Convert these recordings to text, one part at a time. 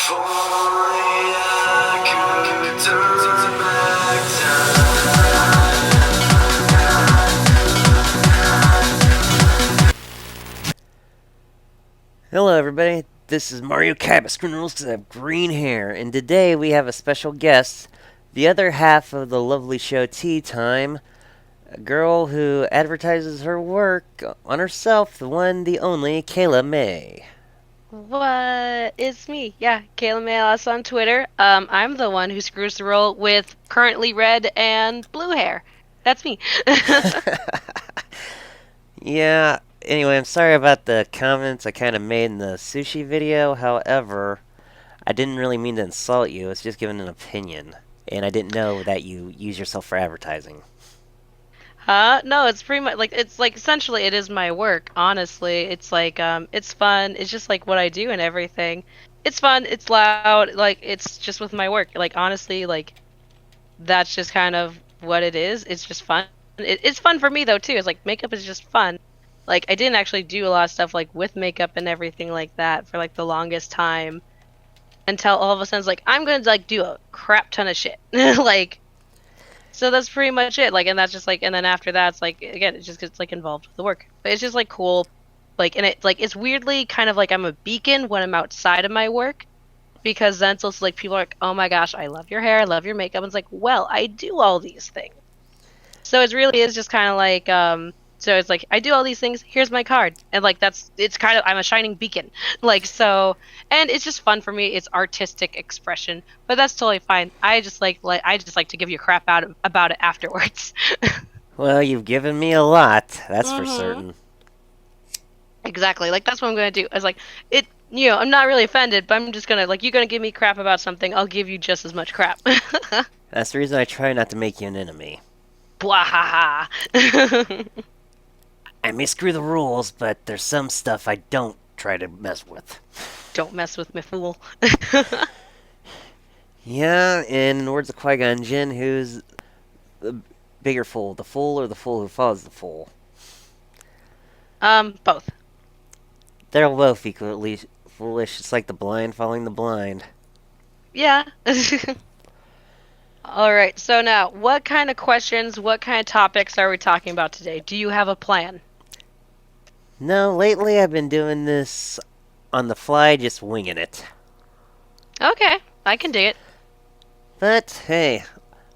If only I could turn back time. Hello everybody, this is Mario Kaiba, screen rules because I have green hair, and today we have a special guest, the other half of the lovely show Tea Time, a girl who advertises her work on herself, the one, the only, Kayla May. What? It's me. Yeah, Kayla May Alice on Twitter. I'm the one who screws the roll with currently red and blue hair. That's me. Yeah, anyway, I'm sorry about the comments I kind of made in the sushi video, however, I didn't really mean to insult you, it's just giving an opinion, and I didn't know that you use yourself for advertising. Huh? No, it's pretty much like it's like essentially it is my work, honestly. It's like it's fun. It's just like what I do and everything. It's fun, it's loud, like it's just with my work. Like honestly, like that's just kind of what it is. It's just fun. It's fun for me though too. It's like makeup is just fun. Like I didn't actually do a lot of stuff like with makeup and everything like that for like the longest time until all of a sudden it's like I'm gonna like do a crap ton of shit. Like so that's pretty much it. Like and that's just like and then after that it's like again it just gets like involved with the work. But it's just like cool. Like and it like it's weirdly kind of like I'm a beacon when I'm outside of my work because then it's like people are like, oh my gosh, I love your hair, I love your makeup. And it's like, well, I do all these things. So it really is just kind of like, so it's like I do all these things. Here's my card, and like it's kind of I'm a shining beacon, like so, and it's just fun for me. It's artistic expression, but that's totally fine. I just like I just like to give you crap about it afterwards. Well, you've given me a lot, that's for Mm-hmm. certain. Exactly, like that's what I'm gonna do. It's like it. You know, I'm not really offended, but I'm just gonna like you're gonna give me crap about something. I'll give you just as much crap. That's the reason I try not to make you an enemy. Bwahaha. I may screw the rules, but there's some stuff I don't try to mess with. Don't mess with me, fool. Yeah, and in the words of Qui-Gon Jinn, who's the bigger fool, the fool or the fool who follows the fool? Both. They're both equally foolish. It's like the blind following the blind. Yeah. All right. So now, what kind of questions, what kind of topics are we talking about today? Do you have a plan? No, lately I've been doing this on the fly, just winging it. Okay, I can dig it. But hey,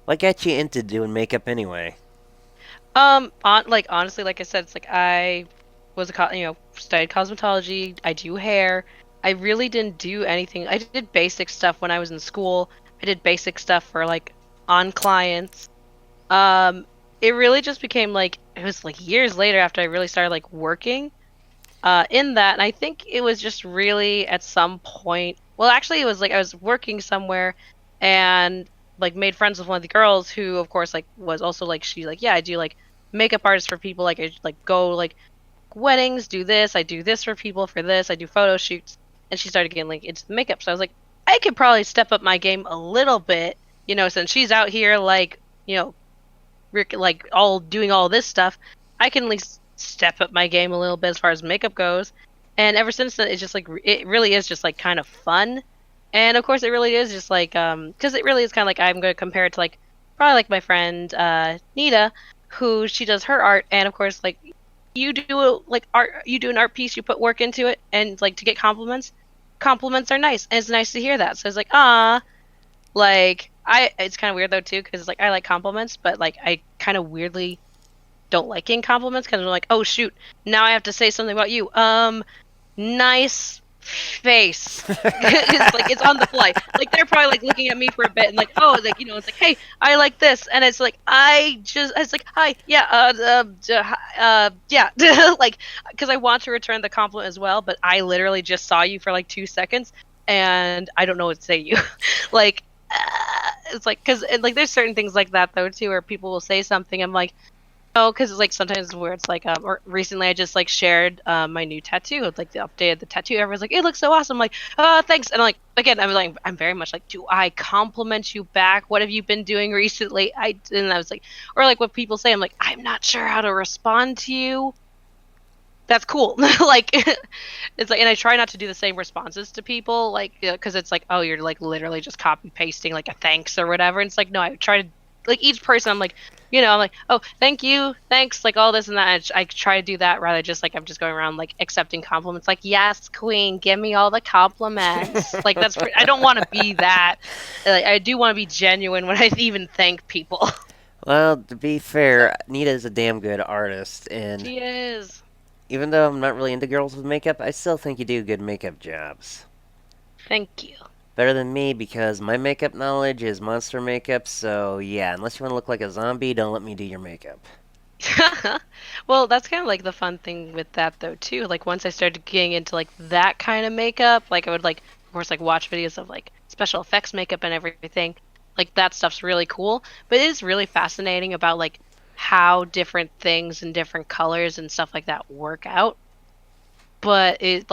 what got you into doing makeup anyway? Like honestly, like I said, it's like I was studied cosmetology. I do hair. I really didn't do anything. I did basic stuff when I was in school. I did basic stuff for like on clients. Um, it really just became like it was like years later after I really started like working. In that, and I think it was just really at some point. Well, actually, it was like I was working somewhere, and like made friends with one of the girls who, of course, like was also like she like yeah I do like makeup artists for people like I like go like weddings, do this, I do this for people for this, I do photo shoots, and she started getting like into the makeup. So I was like, I could probably step up my game a little bit, since she's out here like like all doing all this stuff. I can at least step up my game a little bit as far as makeup goes. And ever since then, it's just like it really is just like kind of fun. And of course, it really is just like because it really is kind of like I'm going to compare it to like probably like my friend Nita, who she does her art, and of course like you do like art, you do an art piece, you put work into it, and like to get compliments. Compliments are nice, and it's nice to hear that. So it's like like it's kind of weird though too, because like I like compliments, but like I kind of weirdly don't like getting compliments because I'm like, oh shoot, now I have to say something about you. Nice face. It's like it's on the fly. Like they're probably like looking at me for a bit and like, oh, like it's like, hey, I like this, and it's like it's like, hi, yeah, yeah, like because I want to return the compliment as well, but I literally just saw you for like 2 seconds and I don't know what to say to you, like. It's like because like there's certain things like that though too where people will say something I'm like oh because it's like sometimes where it's like or recently I just like shared my new tattoo. It's like the updated the tattoo, everyone's like it looks so awesome. I'm like thanks. And like again I'm very much like, do I compliment you back? What have you been doing recently? And I was like, or like what people say, I'm like I'm not sure how to respond to you. that's cool. Like it's like, and I try not to do the same responses to people, like, because it's like, oh, you're like literally just copy pasting like a thanks or whatever. And it's like, no, I try to, like, each person, I'm like, I'm like, oh, thank you, thanks, like all this and that. And I try to do that rather just like I'm just going around like accepting compliments, like, yes, queen, give me all the compliments. Like I don't want to be that. Like, I do want to be genuine when I even thank people. Well, to be fair, Nita is a damn good artist, and She is. even though I'm not really into girls with makeup, I still think you do good makeup jobs. Thank you. Better than me because my makeup knowledge is monster makeup, so yeah, unless you want to look like a zombie, don't let me do your makeup. Well, that's kind of like the fun thing with that though too. Like once I started getting into like that kind of makeup, like I would like of course like watch videos of like special effects makeup and everything. Like that stuff's really cool, but it is really fascinating about like how different things and different colors and stuff like that work out. But it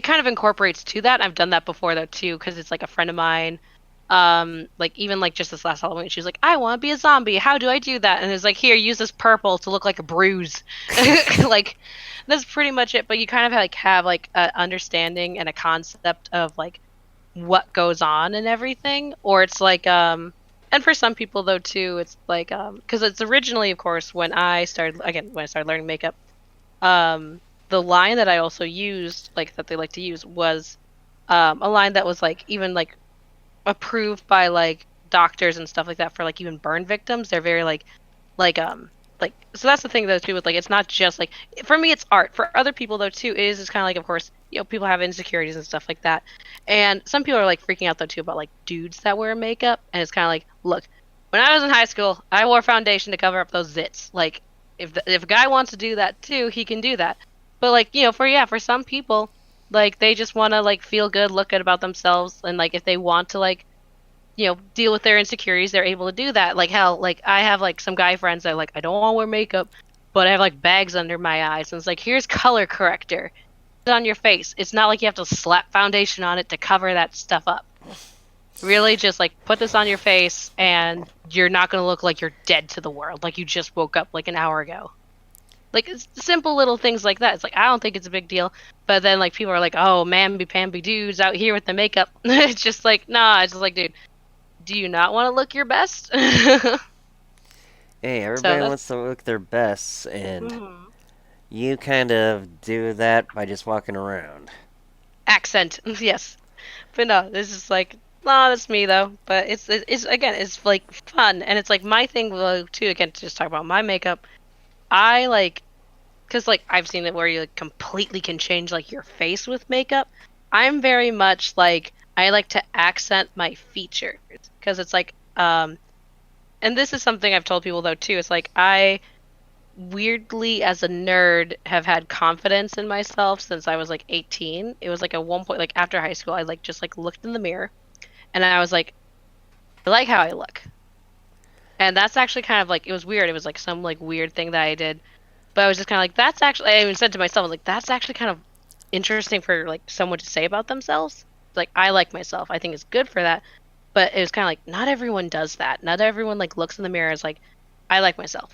kind of incorporates to that. I've done that before though too because it's like a friend of mine like even like just this last Halloween, she was like, I want to be a zombie. How do I do that? And it's like, here, use this purple to look like a bruise. Like that's pretty much it. But you kind of have like a understanding and a concept of like what goes on and everything. Or it's like and for some people though too, it's like because it's originally of course when I started learning makeup, the line that I also used, like that they like to use was a line that was like even like approved by like doctors and stuff like that for like even burn victims. They're very like so that's the thing though too with like it's not just like for me it's art. For other people though too it is just kind of like of course people have insecurities and stuff like that, and some people are like freaking out though too about like dudes that wear makeup, and it's kind of like, look, when I was in high school I wore foundation to cover up those zits. Like if a guy wants to do that too, he can do that. But like for some people, like they just want to like feel good, look good about themselves, and like if they want to like deal with their insecurities, they're able to do that. Like hell, like I have like some guy friends that are like, I don't want to wear makeup, but I have like bags under my eyes, and it's like, here's color corrector, put it on your face. It's not like you have to slap foundation on it to cover that stuff up. Really, just like put this on your face, and you're not gonna look like you're dead to the world, like you just woke up like an hour ago. Like it's simple little things like that. It's like I don't think it's a big deal, but then like people are like, oh, mamby-pamby dudes out here with the makeup. It's just like, nah. It's just like, dude, do you not want to look your best? Hey, everybody wants to look their best, and you kind of do that by just walking around. Accent, yes. But no, this is like, nah, that's me though. But it's again, it's like fun, and it's like my thing though too. Again, to just talk about my makeup, I like, because like I've seen it where you like completely can change like your face with makeup. I'm very much like I like to accent my features because it's like and this is something I've told people though too. It's like I weirdly as a nerd have had confidence in myself since I was like 18. It was like at one point like after high school I like just like looked in the mirror and I was like, I like how I look. And that's actually kind of like, it was weird. It was like some like weird thing that I did. But I was just kind of like, that's actually, I even said to myself, I was like, that's actually kind of interesting for like someone to say about themselves. Like, I like myself. I think it's good for that. But it was kind of like, not everyone does that. Not everyone like looks in the mirror and is like, I like myself.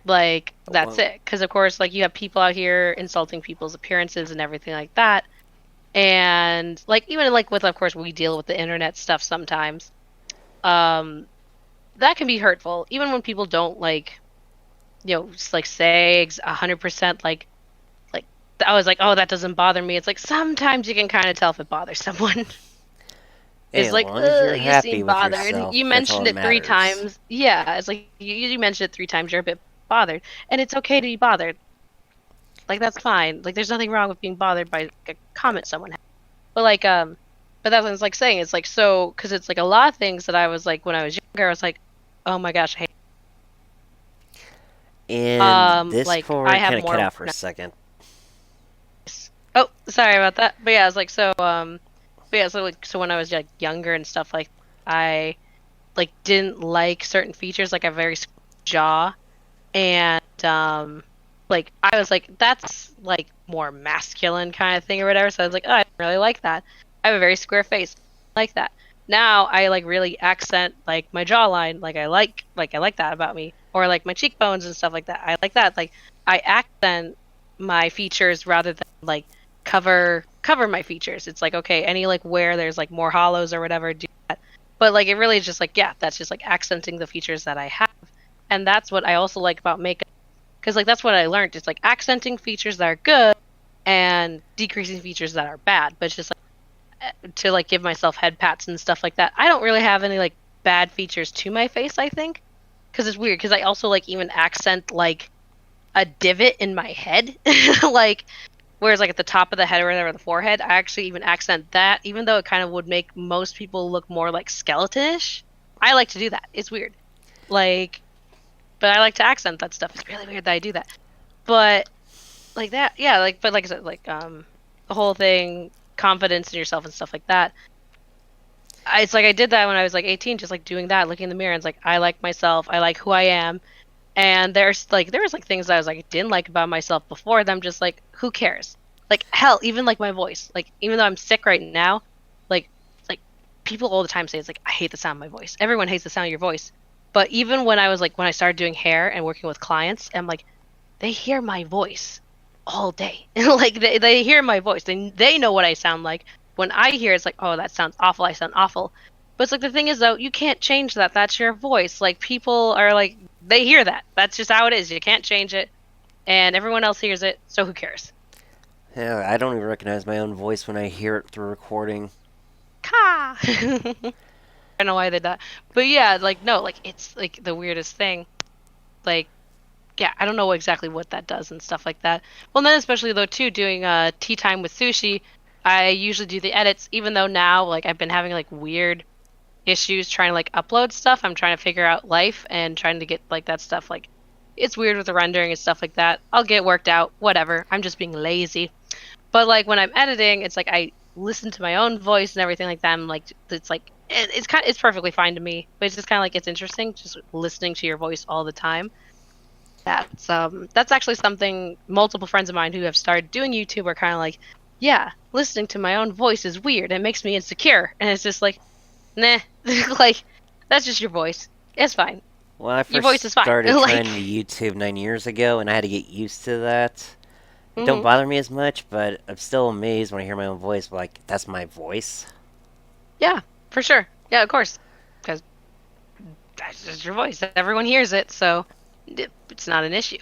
Like, that's it. Because of course, like you have people out here insulting people's appearances and everything like that. And like, even like with, of course, we deal with the internet stuff sometimes. That can be hurtful, even when people don't like, like say 100% like I was like, oh, that doesn't bother me. It's like sometimes you can kind of tell if it bothers someone. It's like, you seem bothered. Yourself, you mentioned it 3 times. Yeah, it's like you mentioned it 3 times. You're a bit bothered, and it's okay to be bothered. Like that's fine. Like there's nothing wrong with being bothered by a comment someone has. But like but that's what it's like saying. It's like so because it's like a lot of things that I was like when I was younger. I was like, oh my gosh, I hate. And this like cord I have kind of more cut out for a second. Oh, sorry about that. But yeah, I was like so but yeah, so like so when I was like younger and stuff, like I like didn't like certain features, like a very jaw, and like I was like that's like more masculine kind of thing or whatever. So I was like, oh, I don't really like that. I have a very square face, like that. Now I like really accent like my jawline, like I like that about me, or like my cheekbones and stuff like that. I like that. Like I accent my features rather than like cover my features. It's like, okay, any like where there's like more hollows or whatever, do that. But like it really is just like, yeah, that's just like accenting the features that I have. And that's what I also like about makeup, because like that's what I learned. It's like accenting features that are good and decreasing features that are bad. But it's just like to like give myself head pats and stuff like that. I don't really have any like bad features to my face, I think, because it's weird. Because I also like even accent like a divot in my head, like whereas like at the top of the head or whatever, the forehead, I actually even accent that, even though it kind of would make most people look more like skeletonish. I like to do that. It's weird, like, but I like to accent that stuff. It's really weird that I do that, but like that, yeah, like, but like I said, like the whole thing, confidence in yourself and stuff like that. It's like I did that when I was like 18, just like doing that, looking in the mirror, and it's like I like myself, I like who I am. And there was like things that I was like didn't like about myself before them, just like who cares? Like hell, even like my voice. Like even though I'm sick right now, like like people all the time say it's like I hate the sound of my voice. Everyone hates the sound of your voice. But even when I was like when I started doing hair and working with clients, I'm like they hear my voice all day. Like they hear my voice. They know what I sound like. When I hear it's like, oh, that sounds awful. I sound awful. But it's like the thing is though, you can't change that. That's your voice. Like people are like they hear that. That's just how it is. You can't change it, and everyone else hears it. So who cares? Yeah, I don't even recognize my own voice when I hear it through recording. Ka. I don't know why I did that, but yeah, like no, like it's like the weirdest thing. Like yeah, I don't know exactly what that does and stuff like that. Well, then especially though too, doing tea time with sushi, I usually do the edits. Even though now like I've been having like weird issues trying to like upload stuff. I'm trying to figure out life and trying to get like that stuff like it's weird with the rendering and stuff like that. I'll get worked out, whatever. I'm just being lazy. But like when I'm editing, it's like I listen to my own voice and everything like that. I'm like it's like it's kind of, it's perfectly fine to me. But it's just kind of like it's interesting just listening to your voice all the time. That's actually something multiple friends of mine who have started doing YouTube are kind of like, yeah, listening to my own voice is weird. It makes me insecure. And it's just like nah, like that's just your voice. It's fine. Well, I Your first voice is fine. started Like, trying to YouTube 9 years ago, and I had to get used to that. It don't hmm bother me as much, but I'm still amazed when I hear my own voice. Like, that's my voice. yeah, for sure. Yeah, of course, because that's just your voice. Everyone hears it, so it's not an issue.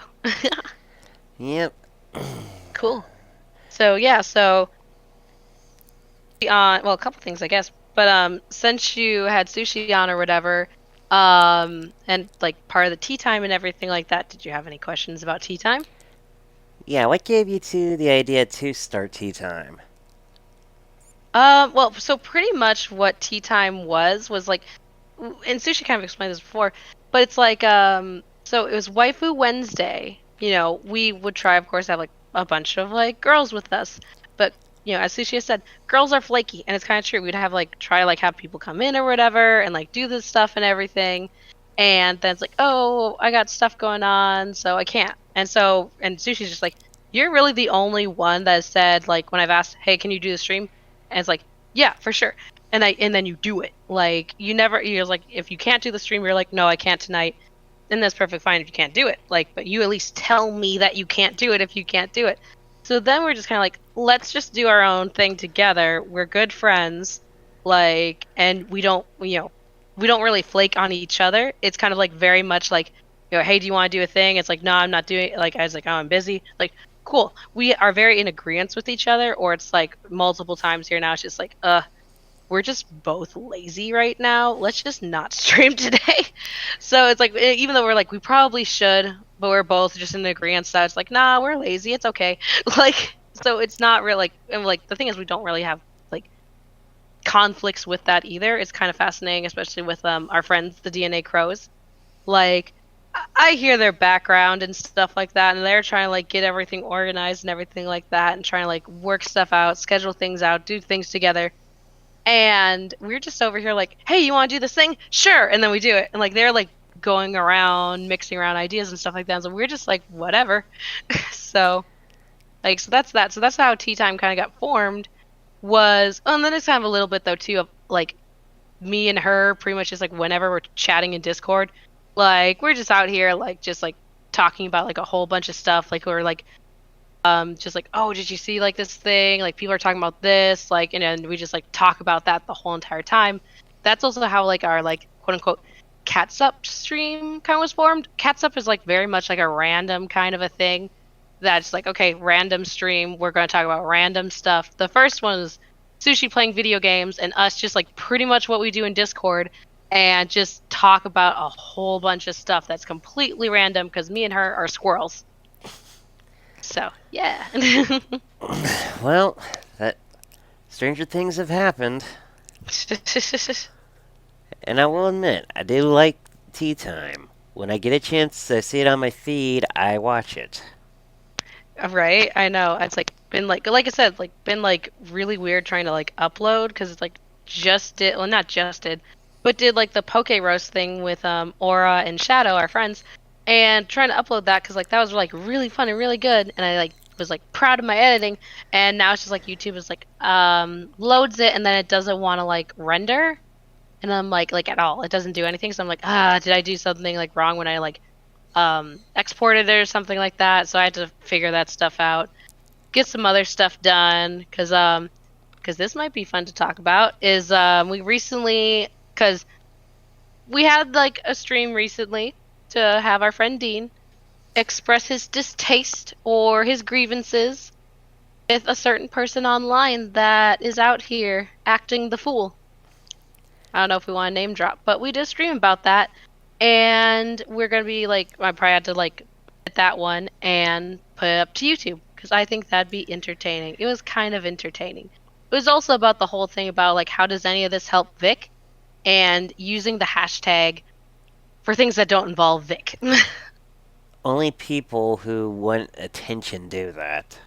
Yep. Cool. So yeah, so well, a couple things, I guess. But since you had sushi on or whatever, and like part of the tea time and everything like that, did you have any questions about tea time? Yeah, what gave you to the idea to start tea time? Well, so pretty much what tea time was like, and Sushi kind of explained this before, but it's like, so it was Waifu Wednesday. You know, we would try, of course, to have like a bunch of like girls with us, but you know, as Sushi has said, girls are flaky, and it's kind of true. We'd have like try like have people come in or whatever, and like do this stuff and everything, and then it's like, oh, I got stuff going on, so I can't. And Sushi's just like, you're really the only one that has said like when I've asked, hey, can you do the stream? And it's like, yeah, for sure. And then you do it. Like you're like if you can't do the stream, you're like, no, I can't tonight. And that's perfectly fine if you can't do it. Like, but you at least tell me that you can't do it if you can't do it. So then we're just kind of like, let's just do our own thing together. We're good friends, like, and we don't really flake on each other. It's kind of like very much like, hey, do you want to do a thing? It's like, no, I'm not doing it. Like, I was like, oh, I'm busy. Like, cool. We are very in agreement with each other, or it's like multiple times here now. It's just like, we're just both lazy right now. Let's just not stream today. So it's like, even though we're like, we probably should, but we're both just in agreement. So it's like, nah, we're lazy. It's okay. Like, so it's not real. Like, and like the thing is, we don't really have like conflicts with that either. It's kind of fascinating, especially with our friends, the DNA Crows. Like, I hear their background and stuff like that, and they're trying to like get everything organized and everything like that, and trying to like work stuff out, schedule things out, do things together. And we're just over here like, hey, you want to do this thing? Sure. And then we do it. And like they're like going around, mixing around ideas and stuff like that. So we're just like, whatever. So like, so that's that. So that's how Tea Time kind of got formed. Was and then it's kind of a little bit though too of like me and her pretty much just like whenever we're chatting in Discord, like we're just out here like just like talking about like a whole bunch of stuff like we're like just like, oh, did you see like this thing? Like people are talking about this, like, and then we just like talk about that the whole entire time. That's also how like our like quote unquote catsup stream kind of was formed. Catsup is like very much like a random kind of a thing. That's like, okay, random stream. We're going to talk about random stuff. The first one is Sushi playing video games and us just like pretty much what we do in Discord and just talk about a whole bunch of stuff that's completely random because me and her are squirrels. So, yeah. Well, that stranger things have happened, and I will admit I do like tea time. When I get a chance to see it on my feed, I watch it. Right? I know. It's like I said, like been like really weird trying to like upload because it's like just did well not just did, but did like the poke roast thing with Aura and Shadow, our friends, and trying to upload that because like that was like really fun and really good, and I like was like proud of my editing, and now it's just like YouTube is like loads it and then it doesn't want to like render, and I'm like at all, it doesn't do anything, so I'm like did I do something like wrong when I like exported it or something like that. So I had to figure that stuff out, get some other stuff done, because this might be fun to talk about. Is we recently because we had like a stream recently to have our friend Dean express his distaste or his grievances with a certain person online that is out here acting the fool. I don't know if we want to name drop, but we did stream about that, and we're gonna be like, I probably had to like get that one and put it up to YouTube because I think that'd be entertaining. It was kind of entertaining. It was also about the whole thing about like how does any of this help Vic, and using the hashtag for things that don't involve Vic. Only people who want attention do that.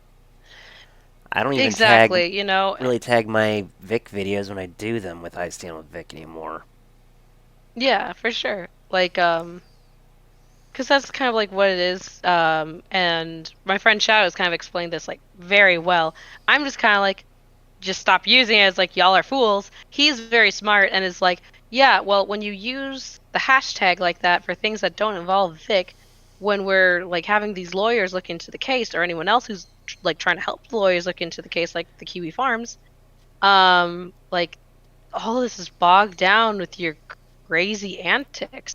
I don't even Exactly, you know. really tag my Vic videos when I do them with I Stand With Vic anymore. Yeah, for sure. Like, because that's kind of like what it is. And my friend Shadow has kind of explained this like very well. I'm just kind of like, just stop using it as like y'all are fools. He's very smart and is like, yeah, well, when you use the hashtag like that for things that don't involve Vic, when we're like having these lawyers look into the case or anyone else who's like trying to help the lawyers look into the case, like the Kiwi Farms, like all this is bogged down with your crazy antics,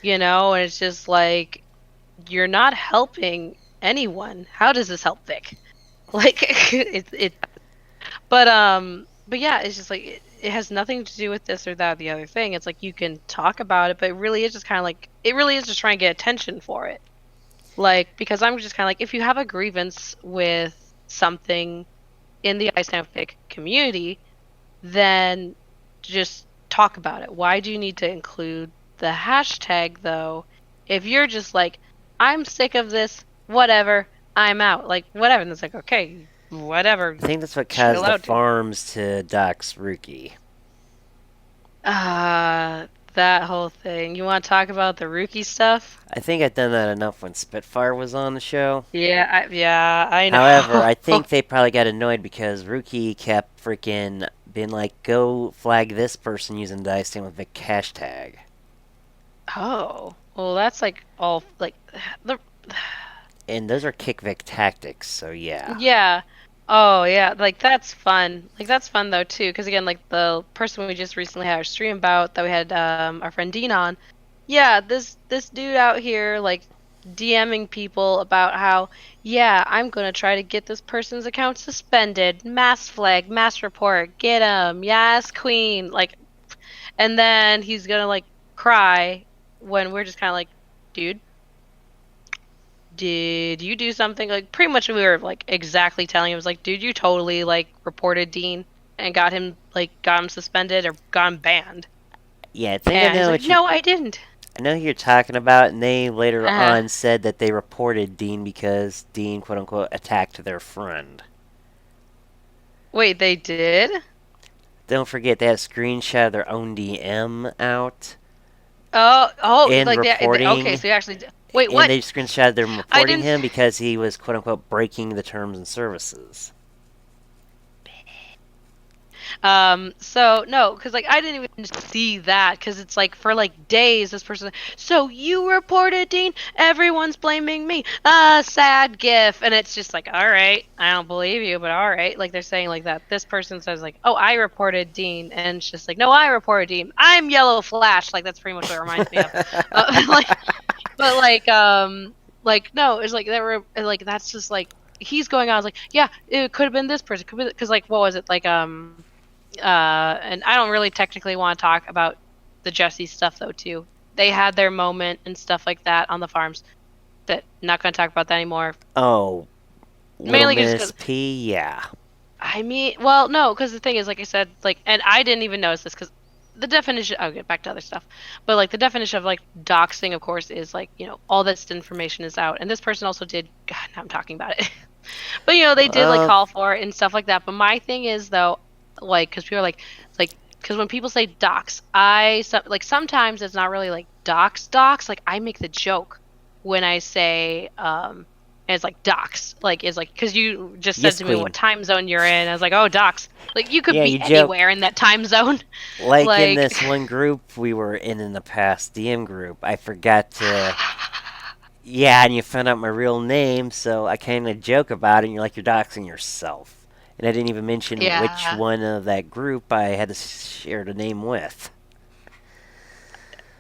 you know, and it's just like you're not helping anyone. How does this help Vic? Like it but yeah, it's just like it has nothing to do with this or that or the other thing. It's like you can talk about it, but it really is just kind of like it really is just trying to get attention for it. Like because I'm just kind of like if you have a grievance with something in the Icelandic community, then just talk about it. Why do you need to include the hashtag though? If you're just like I'm sick of this, whatever, I'm out. Like whatever, and it's like okay, whatever. I think that's what Chill caused the out, dude. farms to dox Rookie. That whole thing. You want to talk about the rookie stuff? I think I've done that enough when Spitfire was on the show. Yeah, I However, I know. think they probably got annoyed because Rookie kept freaking being like, go flag this person using the I Stand With Vic hashtag. Oh, well, that's like all like the And those are kick Vic tactics, so yeah. yeah. Oh yeah, like that's fun. Like that's fun though too, because again, like the person we just recently had our stream about that we had our friend Dean on. Yeah, this dude out here like DMing people about how yeah, I'm gonna try to get this person's account suspended. Mass flag, mass report, get him. Yes, queen. Like, and then he's gonna like cry when we're just kind of like, dude, did you do something? Like pretty much we were like exactly telling him, it was like, dude, you totally like reported Dean and got him suspended or got him banned. Yeah, I think I And he's know like, what you no, I didn't. I know who you're talking about, and they later Uh, on said that they reported Dean because Dean, quote unquote, attacked their friend. wait, they did? Don't forget they had a screenshot of their own DM out Oh, and like okay, reporting, so you actually wait, and what? they screenshotted them I reporting didn't. him because he was, quote unquote, breaking the terms and services. So no, because like I didn't even see that because it's like for like days this person. So you reported Dean. Everyone's blaming me. Sad gif, and it's just like, all right, I don't believe you, but all right. Like they're saying like that. This person says like, oh, I reported Dean, and it's just like, no, I reported Dean. I'm Yellow Flash. Like that's pretty much what it reminds me of. Like, but like no, it's like they were like that's just like he's going on. I was like, yeah, it could have been this person. Could be because like what was it like and I don't really technically want to talk about the Jesse stuff though too. They had their moment and stuff like that on the farms. That not going to talk about that anymore. Oh, Little Mainly just Miss because P, yeah. I mean, well, no, because the thing is, like I said, like, and I didn't even notice this because the definition. I'll get back to other stuff, but like the definition of like doxing, of course, is like all this information is out, and this person also did. God, now I'm talking about it. But they did like Uh, call for it and stuff like that. But my thing is though, like, because people are like, because when people say dox, like sometimes it's not really like dox. Like I make the joke when I say and it's like dox, like it's like because you just said yes, to me Queen. what time zone you're in. I was like, oh dox, like you could Yeah, be you joke. anywhere in that time zone, Like in like. this one group we were in the past, DM group, I forgot to. Yeah, and you found out my real name, so I kind of joke about it, and you're like, you're doxing yourself. And I didn't even mention which Yeah, one of that group I had to share the name with.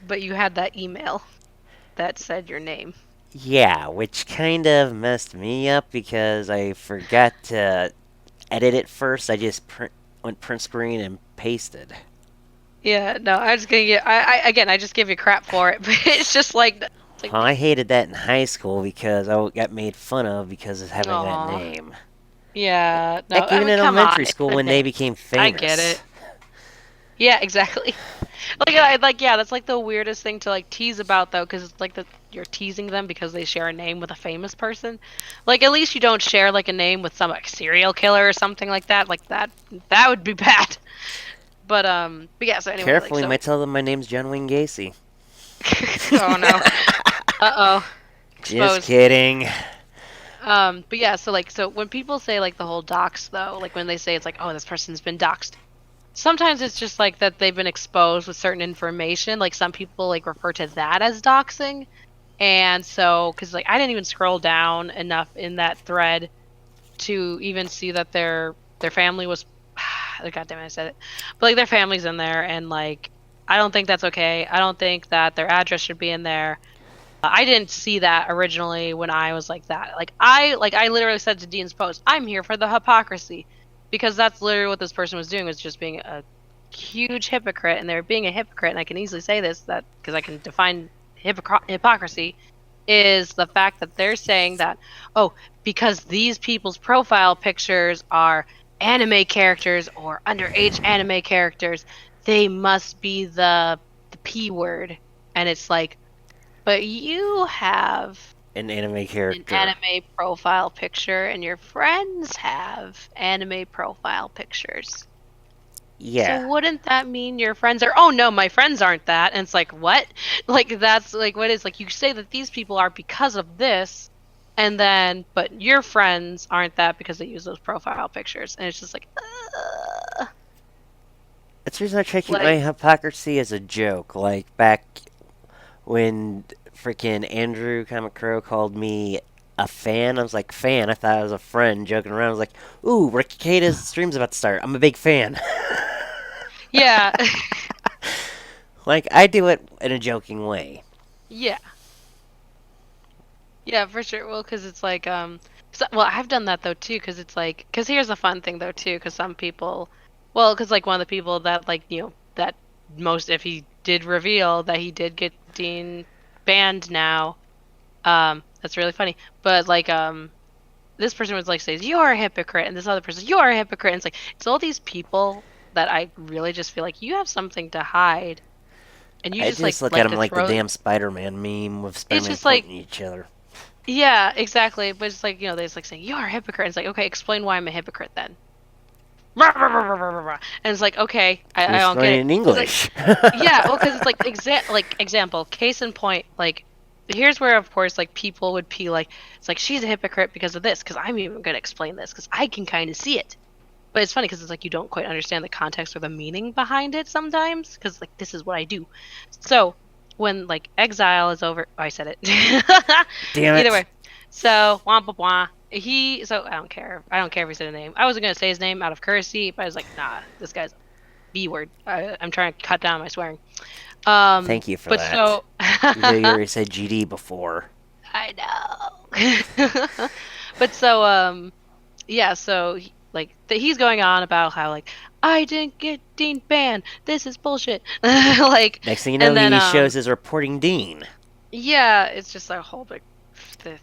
but you had that email that said your name. Yeah, which kind of messed me up because I forgot to edit it first. I just went print screen and pasted. Yeah, no, I was gonna get. I again, I just give you crap for it, but it's just like, it's like, Well, I hated that in high school because I got made fun of because of having that aw, name. yeah, no, Heck, I even mean, in come on, elementary it's school a when they name. became I get famous. it. Yeah, exactly. Like yeah, that's like the weirdest thing to like tease about though, because it's like that you're teasing them because they share a name with a famous person. Like at least you don't share like a name with some like serial killer or something like that. Like that would be bad. But yeah. So anyway, like Careful, you so. might tell them my name's John Wayne Gacy. Oh no. Uh-oh. Just Exposed. kidding. But yeah, so like so when people say like the whole dox though, like when they say it's like, oh, this person's been doxed. Sometimes it's just like that they've been exposed with certain information. Like some people like refer to that as doxing. And so cuz like I didn't even scroll down enough in that thread to even see that their family was God damn it, I said it. But like their family's in there and like I don't think that's okay. I don't think that their address should be in there. I didn't see that originally when I was like that. Like I literally said to Dean's post, "I'm here for the hypocrisy," because that's literally what this person was doing, was just being a huge hypocrite, and they're being a hypocrite. And I can easily say this that because I can define hypocrisy is the fact that they're saying that, oh, because these people's profile pictures are anime characters or underage anime characters, they must be the p word, and it's like, but you have An anime an character. anime profile picture, and your friends have anime profile pictures. So Yeah. wouldn't that mean your friends are, oh no, my friends aren't that? And it's like, what? Like, that's like, what is, like, you say that these people are because of this, and then, but your friends aren't that because they use those profile pictures. And it's just That's the reason I try to keep my like, hypocrisy as a joke. Like back when freaking Andrew Kamakuro called me a fan, I was like, fan? I thought I was a friend joking around. I was like, ooh, Rikita's stream's about to start. I'm a big fan. yeah, Like, I do it in a joking way. yeah. Yeah, for sure. Well, because it's like, well, I've done that though too. Because it's like, because here's the fun thing though too. Because some people, well, because like one of the people that like that most, if he did reveal that he did get Dean banned now, that's really funny. But like, this person was like says you're a hypocrite, and this other person you're a hypocrite. And it's like it's all these people that I really just feel like you have something to hide, and you I just just look at like him to like the throw. damn Spider-Man meme with It's Spider-Man just like, pointing at each other. yeah, exactly. But it's like, they just like saying, you're a hypocrite. It's like, okay, explain why I'm a hypocrite then. And it's like, okay, Can you I don't get explain it it. in 'Cause, like, English? yeah, well, because it's like, example, case in point, like, here's where, of course, like, people would be like, it's like, she's a hypocrite because of this, because I'm even going to explain this, because I can kind of see it. But it's funny because it's like you don't quite understand the context or the meaning behind it sometimes because like this is what I do. So when like exile is over, oh, I said it. Damn Either it. way, so wah blah blah. He so I don't care. I don't care if he said a name. I wasn't gonna say his name out of courtesy, but I was like, nah, this guy's a B word. I'm trying to cut down my swearing. Thank you for But that. so Even though you already said GD before. I know. But so yeah, so he's going on about how like I didn't get Dean banned. This is bullshit. Like, Next thing you know, and then he shows his reporting Dean. yeah, it's just a whole big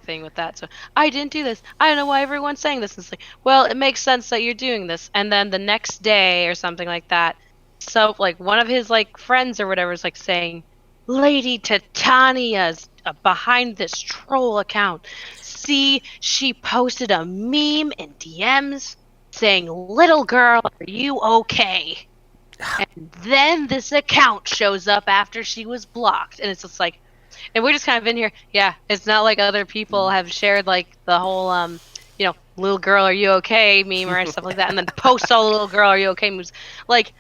thing with that. So I didn't do this. I don't know why everyone's saying this. It's like, well, it makes sense that you're doing this. And then the next day or something like that, so like one of his like friends or whatever is like saying, Lady Titania's behind this troll account. See, she posted a meme in DMs saying, "Little girl, are you okay?" And then this account shows up after she was blocked, and it's just like, and we're just kind of in here. Yeah, it's not like other people have shared like the whole little girl, are you okay meme or stuff like that, and then post all the little girl, are you okay memes. Like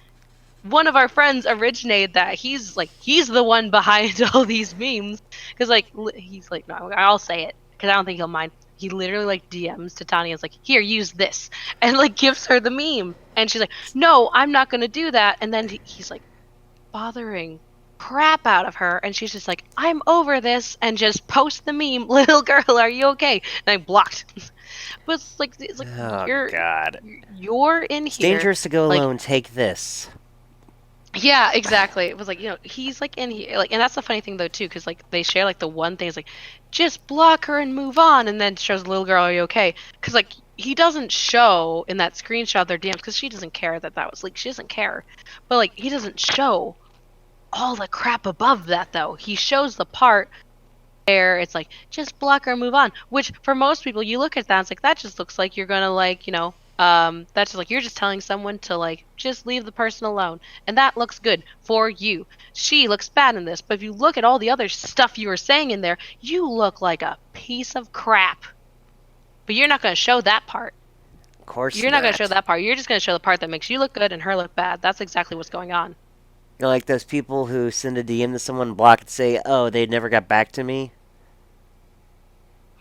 one of our friends originated that. He's the one behind all these memes because like he's like, no, I'll say it because I don't think he'll mind. He literally like DMs to Tanya. It's like, here, use this, and like gives her the meme, and she's like, no, I'm not gonna do that. And then he's like bothering crap out of her, and she's just like, I'm over this, and just post the meme, little girl, are you okay? And I blocked. But it's like Oh, you're God. you're in It's here. dangerous to go like, alone. Take this. Yeah, exactly. It was like, he's like in here, like, and that's the funny thing though too, because like they share like the one thing is like, just block her and move on, and then shows the little girl, are you okay? Because like he doesn't show in that screenshot their DMs because she doesn't care that was like she doesn't care, but like he doesn't show all the crap above that though. He shows the part where it's like just block her and move on, which for most people you look at that, it's like that just looks like you're gonna like that's just like you're just telling someone to like just leave the person alone, and that looks good for you. She looks bad in this, but if you look at all the other stuff you were saying in there, you look like a piece of crap. But you're not going to show that part. Of course You're not going to show that part. You're just going to show the part that makes you look good and her look bad. That's exactly what's going on. You're like those people who send a DM to someone, block and say, oh, they never got back to me.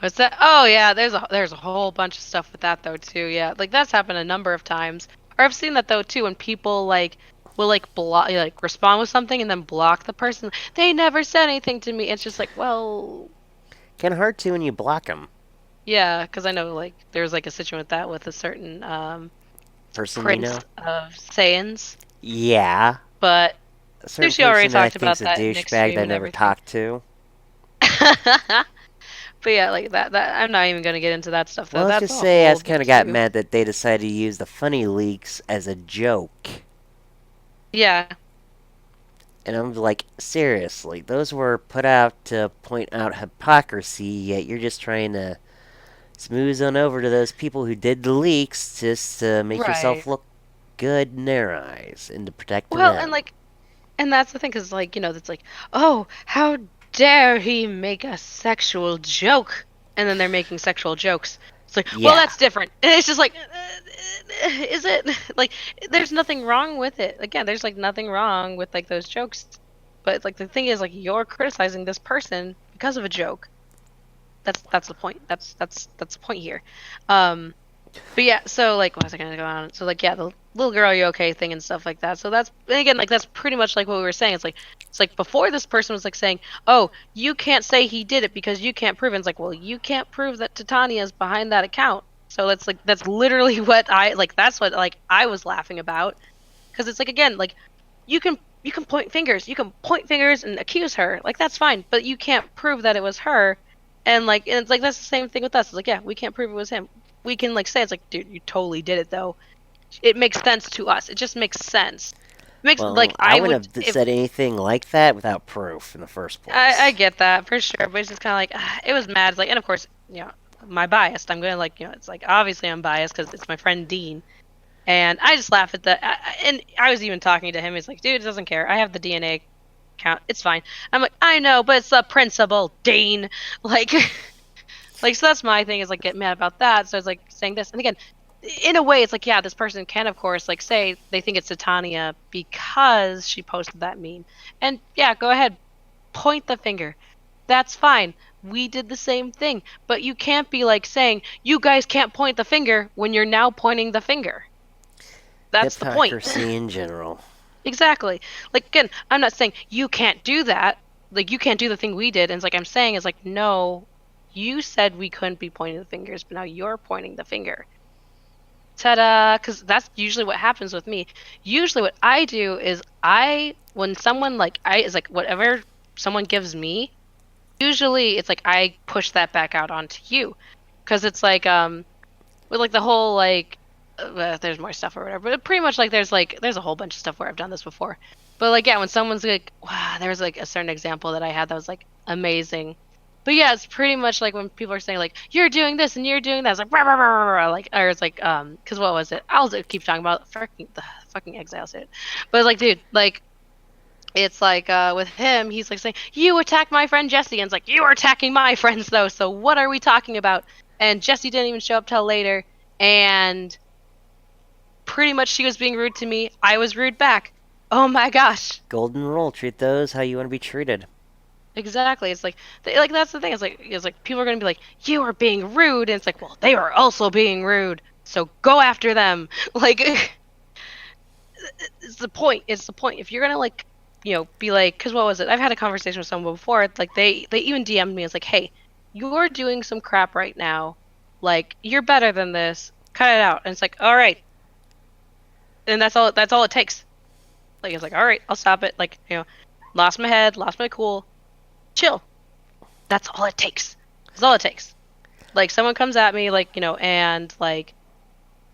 What's that? Oh yeah, there's a whole bunch of stuff with that though too. Yeah, like that's happened a number of times. Or I've seen that though too when people like will like block, like respond with something and then block the person. They never said anything to me. It's just like, well, Kind of hard to when you block them. yeah, because I know like there's like a situation with that with a certain Person you Prince know. of Saiyans, Yeah. but A certain she already person that I talked about think's a that in Nick's douchebag stream that I and never everything. talked to. But yeah, like that I'm not even gonna get into that stuff though. Well, let's That's just a say I whole just kind big of got issue. mad that they decided to use the funny leaks as a joke. Yeah. And I'm like, seriously, those were put out to point out hypocrisy, yet you're just trying to smooth on over to those people who did the leaks just to make yourself Right. look good in their eyes and to protect Well, them. and that's the thing, because like it's like, oh, how dare he make a sexual joke, and then they're making sexual jokes. It's like, well, Yeah. that's different, and it's just like, is it like there's nothing wrong with it? Again, there's like nothing wrong with like those jokes, but like the thing is like you're criticizing this person because of a joke. That's the point. That's the point here. But yeah, so like, what was I gonna go on? So like, yeah, the little girl, are you okay thing and stuff like that. So that's, and again, like that's pretty much like what we were saying. It's like before this person was like saying, oh, you can't say he did it because you can't prove it. It's like, well, you can't prove that Titania is behind that account. So that's like that's literally what I like. That's what like I was laughing about, because it's like again, like you can point fingers and accuse her, like that's fine, but you can't prove that it was her. And it's like that's the same thing with us. It's like, yeah, we can't prove it was him. We can like say it's like, dude, you totally did it though. It makes sense to us. It just makes sense. It makes Well, like I I wouldn't would have if said anything like that without proof in the first I place. get that for sure, but it's just kind of like it was mad. It's like, and of course, my biased. I'm gonna like, it's like obviously I'm biased because it's my friend Dean, and I just laugh at that. And I was even talking to him. He's like, dude, it doesn't care. I have the DNA count. It's fine. I'm like, I know, but it's the principle, Dean. Like, like so that's my thing is like get mad about that. So it's like saying this, and again, in a way, it's like, yeah, this person can, of course, like, say they think it's Titania because she posted that meme. And yeah, go ahead, point the finger. That's fine. We did the same thing. But you can't be like saying, you guys can't point the finger when you're now pointing the finger. That's the point. Hypocrisy in general. Exactly. Like, again, I'm not saying you can't do that. Like, you can't do the thing we did. And it's like, I'm saying is like, no, you said we couldn't be pointing the fingers, but now you're pointing the finger. Ta-da! Because that's usually what happens with me. Usually what I do is when someone like, is like, whatever someone gives me, usually it's like I push that back out onto you. Because it's like, with like the whole like, there's more stuff or whatever, but pretty much like there's a whole bunch of stuff where I've done this before. But like, yeah, when someone's like, wow, there was like a certain example that I had that was like amazing. But yeah, it's pretty much like when people are saying like, you're doing this and you're doing that. It's like, rah, rah, rah, rah, rah, like, or it's like, because what was it? I'll keep talking about the fucking exile shit. But like, dude, like, it's like with him, he's like saying, you attacked my friend Jesse, and it's like, you are attacking my friends though. So what are we talking about? And Jesse didn't even show up till later, and pretty much she was being rude to me. I was rude back. Oh my gosh. Golden rule: treat those how you want to be treated. Exactly. It's like, that's the thing. It's like people are gonna be like, you are being rude, and it's like, well, they are also being rude, so go after them. Like, it's the point. It's the point. If you're gonna like, be like, because what was it? I've had a conversation with someone before. It's like they even DM'd me. It's like, hey, you're doing some crap right now. Like, you're better than this. Cut it out. And it's like, all right. And that's all it takes. Like, it's like, all right, I'll stop it. Like, lost my head, lost my cool. Chill. That's all it takes. That's all it takes. Like, someone comes at me, like, and like,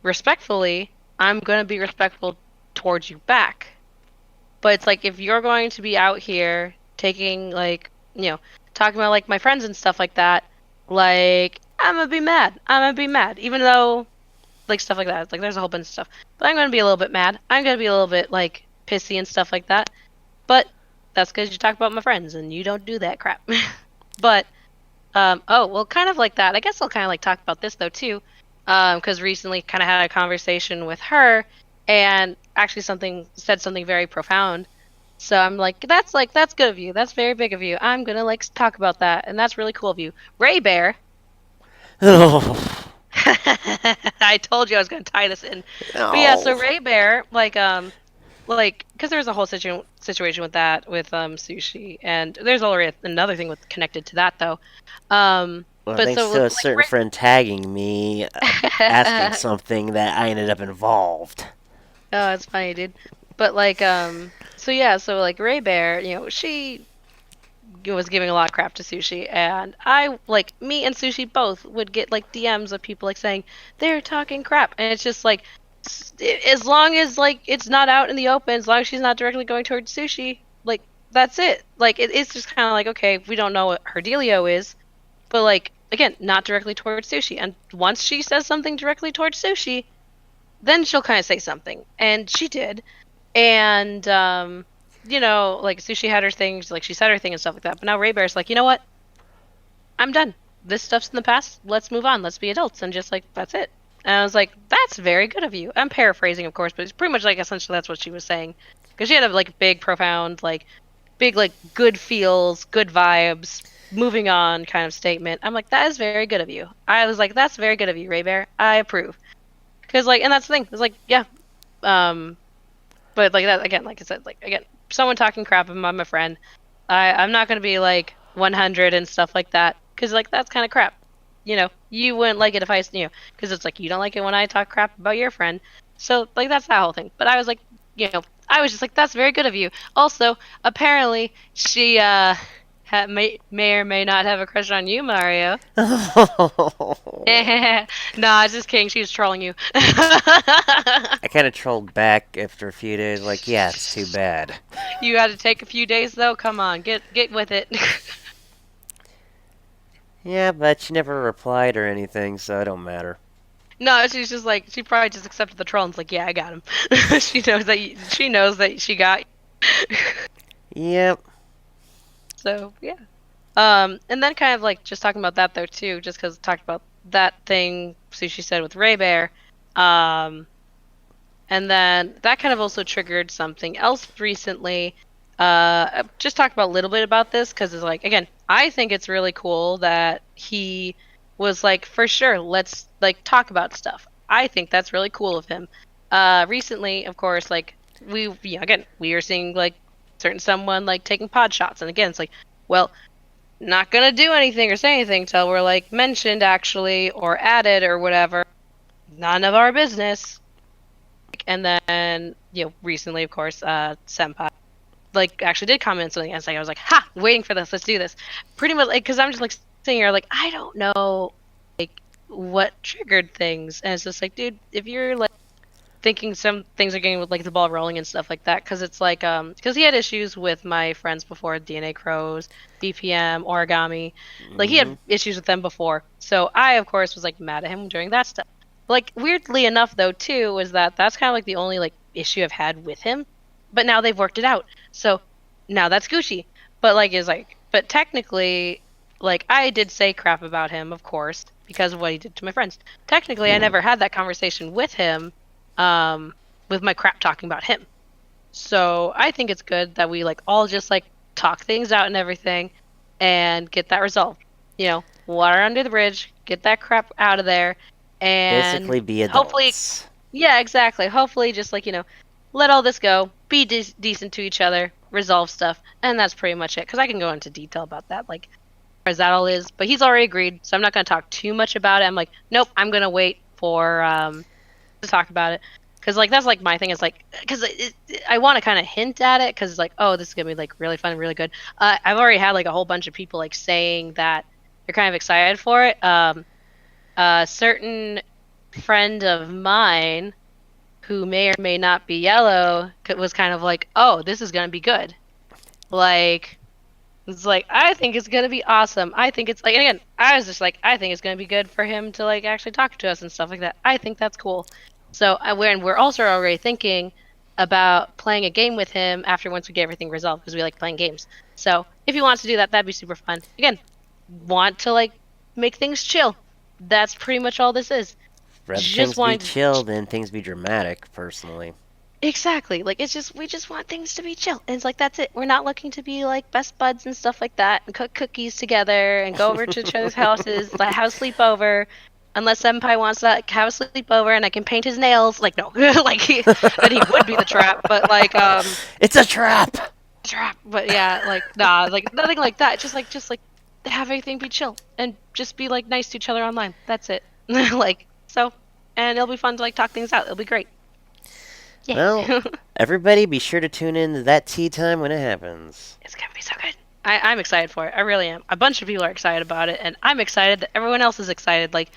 respectfully, I'm gonna be respectful towards you back. But it's like, if you're going to be out here taking, like, talking about like my friends and stuff like that, like, I'm gonna be mad. Even though, like, stuff like that. It's like, there's a whole bunch of stuff. But I'm gonna be a little bit mad. I'm gonna be a little bit like pissy and stuff like that. But that's because you talk about my friends and you don't do that crap. But oh, well, kind of like that. I guess I'll kind of like talk about this though too, because recently kind of had a conversation with her, and actually said something very profound. So I'm like, that's good of you. That's very big of you. I'm gonna like talk about that, and that's really cool of you, Ray Bear. Oh. I told you I was gonna tie this in. But yeah, so Ray Bear, like, because there's a whole situation with that with Sushi, and there's already another thing with connected to that though. Well, But thanks so to a like, certain friend tagging me, asking something that I ended up involved. oh, it's funny, dude. But like, so yeah, so like Ray Bear, she was giving a lot of crap to Sushi, and I, like, me and Sushi both would get like DMs of people like saying they're talking crap, and it's just like, as long as like it's not out in the open, as long as she's not directly going towards Sushi, like, that's it. Like, it's just kind of like, okay, we don't know what her dealio is, but like, again, not directly towards Sushi. And once she says something directly towards Sushi, then she'll kind of say something, and she did. And like, Sushi had her things, like, she said her thing and stuff like that, but now Ray Bear's like, you know what, I'm done. This stuff's in the past. Let's move on. Let's be adults. And just like, that's it. And I was like, that's very good of you. I'm paraphrasing, of course, but it's pretty much like, essentially that's what she was saying. Because she had a like big, profound, like, big, like, good feels, good vibes, moving on kind of statement. I'm like, that is very good of you. I was like, that's very good of you, Ray Bear. I approve. Because, like, and that's the thing. It's like, yeah. But like that, again, like I said, like, again, someone talking crap about my friend, I'm not going to be like 100 and stuff like that. Because, like, that's kind of crap. You wouldn't like it if I, because it's like, you don't like it when I talk crap about your friend. So, like, that's that whole thing. But I was like, I was just like, that's very good of you. Also, apparently, she may or may not have a crush on you, Mario. Nah, just kidding. She was trolling you. I kind of trolled back after a few days, like, yeah, it's too bad. You had to take a few days, though? Come on, get with it. Yeah, but she never replied or anything, so it don't matter. No, she's just like, she probably just accepted the troll and's like, yeah, I got him. She knows that she got. Yep. So yeah. And then kind of like just talking about that though too, just because talked about that thing Sushi said with Ray Bear. Um, and then that kind of also triggered something else recently. Just talk about a little bit about this because it's like, again, I think it's really cool that he was like, for sure, let's like talk about stuff. I think that's really cool of him. Recently, of course, like again, we are seeing like certain someone like taking pod shots, and again, it's like, well, not gonna do anything or say anything till we're like mentioned actually or added or whatever. None of our business. And then, recently, of course, Senpai, like, actually did comment on something, and it's like, I was like, ha, waiting for this, let's do this. Pretty much, like, because I'm just, like, sitting here, like, I don't know, like, what triggered things. And it's just like, dude, if you're, like, thinking some things are getting with, like, the ball rolling and stuff like that, because it's like, because he had issues with my friends before, DNA Crows, BPM, Origami. Like, he Hmm. had issues with them before. So I, of course, was, like, mad at him during that stuff. Like, weirdly enough, though, too, is that that's kind of like the only like issue I've had with him. But now they've worked it out, so now that's Gucci. But like, but technically, like I did say crap about him, of course, because of what he did to my friends. Technically, I never had that conversation with him, with my crap talking about him. So I think it's good that we like all just like talk things out and everything, and get that resolved. Water under the bridge, get that crap out of there, and Basically, be hopefully, adults. yeah, exactly. Hopefully, just like, let all this go, be decent to each other, resolve stuff, and that's pretty much it. Because I can go into detail about that, like, as that all is. But he's already agreed, so I'm not going to talk too much about it. I'm like, nope, I'm going to wait for to talk about it. Because, like, that's, like, my thing is, like, because I want to kind of hint at it, because it's like, oh, this is going to be, like, really fun, really good. I've already had, like, a whole bunch of people, like, saying that they're kind of excited for it. A certain friend of mine who may or may not be yellow was kind of like, oh, this is going to be good. Like, it's like, I think it's going to be awesome. I think it's like, again, I was just like, I think it's going to be good for him to like actually talk to us and stuff like that. I think that's cool. So we're also already thinking about playing a game with him after once we get everything resolved because we like playing games. So if he wants to do that, that'd be super fun. Again, want to like make things chill. That's pretty much all this is. Rather Just things be wanting to chill than things be dramatic, personally. exactly. Like it's just we just want things to be chill. And it's like that's it. We're not looking to be like best buds and stuff like that and cook cookies together and go over to each other's houses, like have a sleepover. Unless Senpai wants to like, have a sleepover and I can paint his nails. Like no. Like then he would be the trap, but like It's a trap! trap. But yeah, like nah, like nothing like that. Just like have everything be chill and just be like nice to each other online. That's it. Like so and it'll be fun to like talk things out. It'll be great. Well, Yeah. everybody be sure to tune in to that tea time when it happens. It's gonna be so good. I'm excited for it. I really am. A bunch of people are excited about it, and I'm excited that everyone else is excited. Like,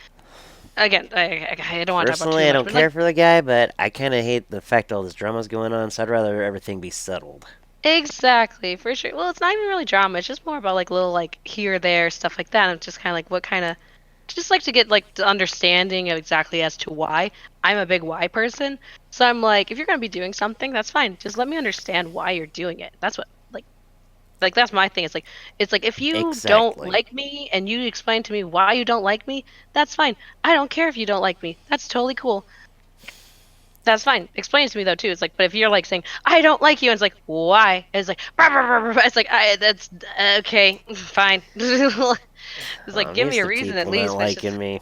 again, I don't want to talk about Personally, too I much, don't but care like, for the guy, but I kind of hate the fact all this drama's going on, so I'd rather everything be settled. exactly, for sure. Well, it's not even really drama. It's just more about like little like here, there, stuff like that. And it's just kind of like what kind of, just like to get like the understanding of exactly as to why. I'm a big why person, so I'm like, if you're gonna be doing something, that's fine. Just let me understand why you're doing it. That's what like that's my thing. It's like if you don't Exactly. like me and you explain to me why you don't like me, that's fine. I don't care if you don't like me. That's totally cool. That's fine. Explain it to me though too. It's like, but if you're like saying I don't like you, and it's like why? And it's like "Brr, brr, brr, brr," it's like that's okay, fine. It's like I'm give me used a to reason at people not least. But liking me.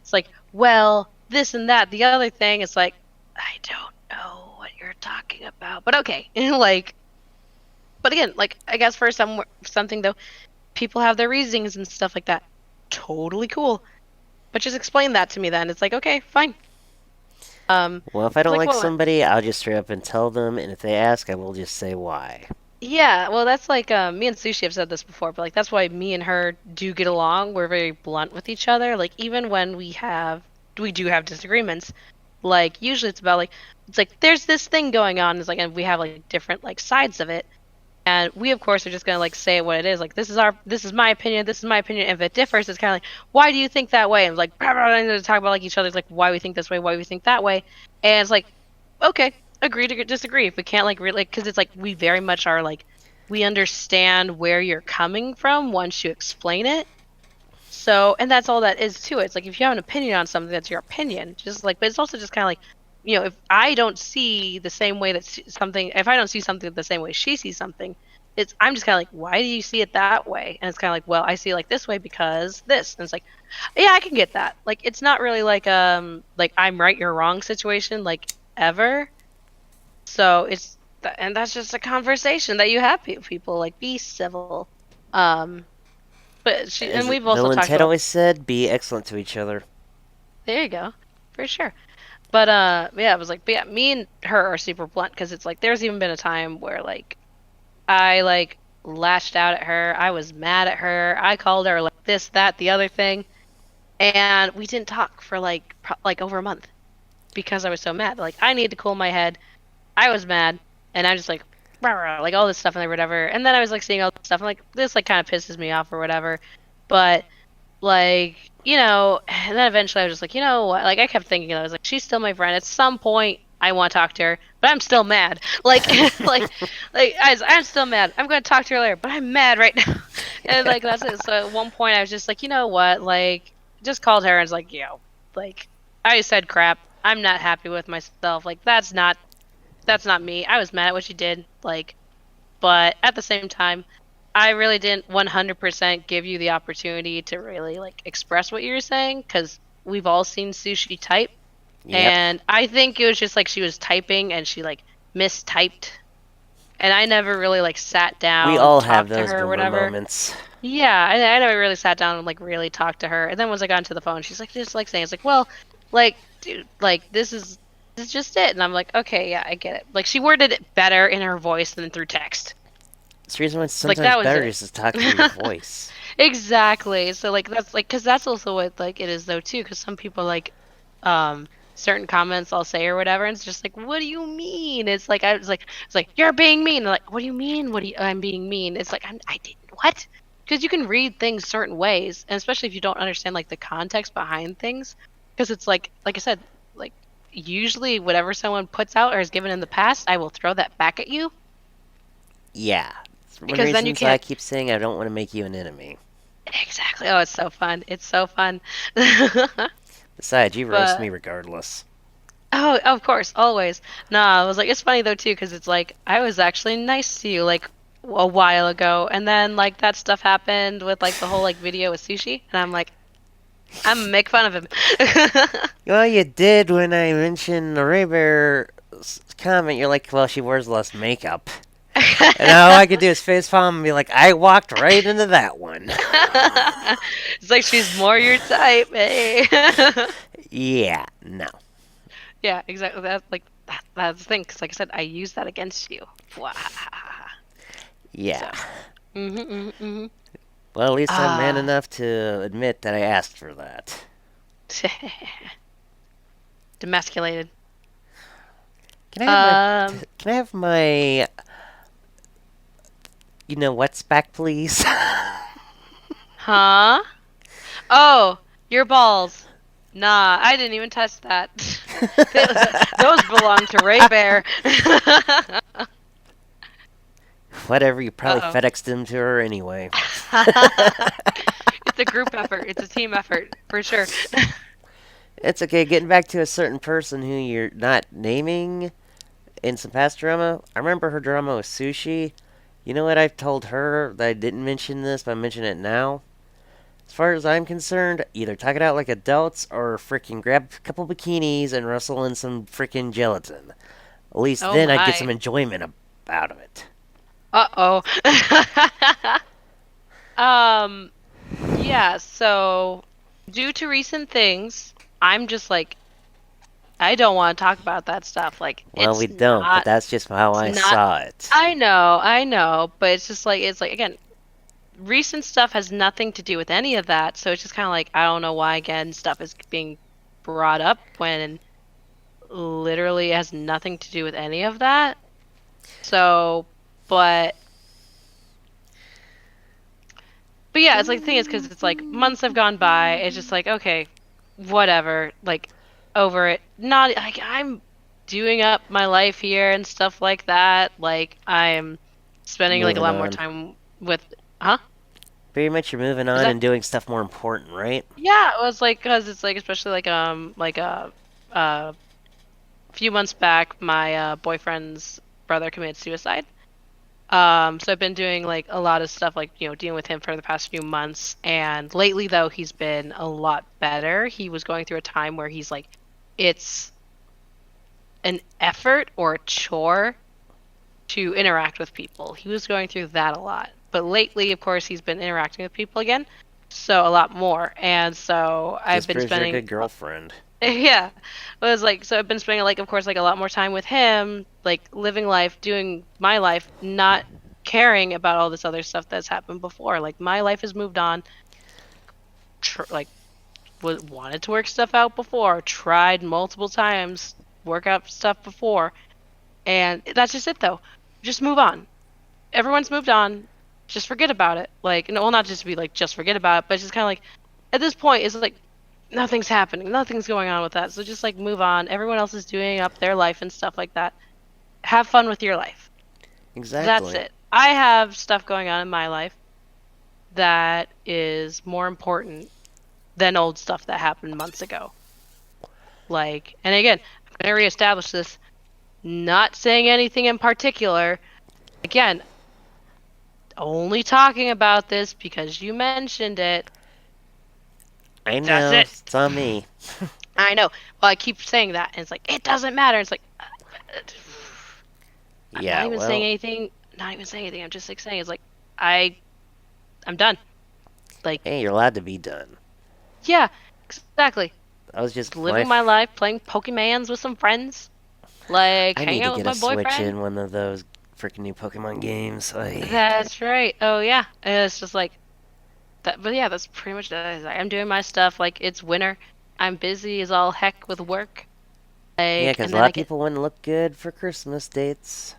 it's like well this and that. The other thing is like I don't know what you're talking about, but okay. Like but again, like I guess for something though, people have their reasonings and stuff like that. Totally cool. But just explain that to me then. It's like, okay, fine. Well, if I don't Like like what? somebody, I'll just straight up and tell them, and if they ask, I will just say why. Yeah, well that's like me and Sushi have said this before, but like that's why me and her do get along. We're very blunt with each other. Like even when we do have disagreements, like usually it's about like it's like there's this thing going on, it's like and we have like different like sides of it. And we, of course, are just gonna like say what it is. Like this is my opinion. This is my opinion. If it differs, it's kind of like, why do you think that way? And like, blah, blah, blah, and to talk about like each other's like why we think this way, why we think that way. And it's like, okay, agree to disagree. If we can't like really, because it's like we very much are like, we understand where you're coming from once you explain it. So, and that's all that is to it. It's like if you have an opinion on something, that's your opinion. Just like, but it's also just kind of like, if I don't see the same way that something, if I don't see something the same way she sees something, I'm just kind of like, why do you see it that way? And it's kind of like, well, I see it like this way because this. And it's like, yeah, I can get that. Like, it's not really like I'm right, you're wrong situation, like ever. So and that's just a conversation that you have people like be civil. Um, but As we've also Bill and talked Ted about. always said, be excellent to each other. There you go, for sure. But yeah, it was like, but yeah, me and her are super blunt because it's like there's even been a time where like I like lashed out at her. I was mad at her. I called her like this, that, the other thing, and we didn't talk for like like over a month because I was so mad. Like I needed to cool my head. I was mad, and I'm just like, rah, rah, like all this stuff and whatever. And then I was like seeing all this stuff. I'm like, this like kind of pisses me off or whatever. But like, and then eventually I was just like, you know what? Like I kept thinking, I was like, she's still my friend. At some point, I want to talk to her, but I'm still mad. Like, I'm still mad. I'm gonna talk to her later, but I'm mad right now. And like that's it. So at one point, I was just like, you know what? Like, just called her and was like, like I said crap. I'm not happy with myself. Like that's not me. I was mad at what she did. Like, but at the same time, I really didn't 100% give you the opportunity to really like express what you were saying because we've all seen Sushi type, Yep. and I think it was just like she was typing and she like mistyped, and I never really like sat We down, all have talked to those her, or boomer whatever. moments. Yeah, I never really sat down and like really talked to her. And then once I got into the phone, she's like just like saying it's like, well, like dude, like this is just it. And I'm like, okay, yeah, I get it. Like she worded it better in her voice than through text. It's the reason why it's Like sometimes that was better it. just to talk through your voice. Exactly. So like that's like because that's also what like it is though too. Because some people like certain comments I'll say or whatever, and it's just like, what do you mean? It's like it's like you're being mean. And like, what do you mean? I'm being mean? It's like I didn't what? Because you can read things certain ways, and especially if you don't understand like the context behind things, because it's like I said, like usually whatever someone puts out or has given in the past, I will throw that back at you Yeah. It's one of the because then you reasons I can't. keep saying I don't want to make you an enemy. Exactly. Oh, it's so fun. It's so fun. Besides, you roast me But regardless. oh, of course, always. Nah, I was like, it's funny though too, because it's like I was actually nice to you like a while ago, and then like that stuff happened with like the whole like video with sushi, and I'm like, I'm gonna make fun of him. Well, you did when I mentioned the Ray Bear comment. You're like, well, she wears less makeup. And all I could do is face palm and be like, I walked right into that one. It's like she's more your type, eh? Yeah, no. Yeah, exactly. That's like that's the thing. Because like I said, I use that against you. Wah. So. Yeah. Mhm. Well, at least I'm man Ah. enough to admit that I asked for that. Demasculated. Can I have my Um. can I have my what's back, please? Huh? Oh, your balls. Nah, I didn't even touch that. Those belong to Ray Bear. Whatever, you probably Uh-oh. FedExed them to her anyway. It's a group effort. It's a team effort, for sure. It's okay. Getting back to a certain person who you're not naming in some past drama. I remember her drama with Sushi. You know what I've told her that I didn't mention this, but I mention it now? As far as I'm concerned, either talk it out like adults or freaking grab a couple bikinis and wrestle in some freaking gelatin. At least Oh then I'd get some my. enjoyment out of it. Uh-oh. Um, yeah, so due to recent things, I'm just like I don't want to talk about that stuff. Like Well, we don't, but that's just how it's I not saw it. I know, but it's like again, recent stuff has nothing to do with any of that. So it's just kind of like I don't know why again stuff is being brought up when literally it has nothing to do with any of that. So, but but yeah, it's like the thing is because it's like months have gone by. It's just like okay, whatever, like over it. Not like I'm doing up my life here and stuff like that. Like I'm spending like a Moving lot more on. time with, huh? Pretty much you're moving Is on that and doing stuff more important, right? yeah, it was like because it's like especially like a few months back my boyfriend's brother committed suicide. So I've been doing like a lot of stuff like, dealing with him for the past few months. And lately though, he's been a lot better. He was going through a time where he's like, it's an effort or a chore to interact with people. He was going through that a lot. But lately, of course, he's been interacting with people again, so a lot more. And so I've Just been proves you're a spending good girlfriend. yeah. It was like so I've been spending like of course like a lot more time with him, like living life, doing my life, not caring about all this other stuff that's happened before. Like my life has moved on. Like wanted to work stuff out before, tried multiple times, work out stuff before, and that's just it though. Just move on. Everyone's moved on. Just forget about it. Like no, well, not just to be like just forget about it, but it's just kind of like at this point it's like nothing's happening. Nothing's going on with that. So just like move on. Everyone else is doing up their life and stuff like that. Have fun with your life. That's Exactly. it. I have stuff going on in my life that is more important than old stuff that happened months ago. Like, and again, I'm going to reestablish this. Not saying anything in particular. Again, only talking about this because you mentioned it. I That's know. it. It's on me. I know. Well, I keep saying that, and it's like, it doesn't matter. It's like, I'm not Yeah, even saying well, anything. Not even saying anything. I'm just like saying it's like I I'm done. Like hey, you're allowed to be done. yeah, exactly. I was just my. Living my life, playing Pokemans with some friends, like I hanging need to out with get a my Switch boyfriend. in one of those freaking new Pokemon games. That's right. Oh yeah, and it's just like that. But yeah, that's pretty much it. It's like, I'm doing my stuff. Like it's winter. I'm busy as all heck with work. Yeah, Like, because and a then lot I of get people wouldn't look good for Christmas dates.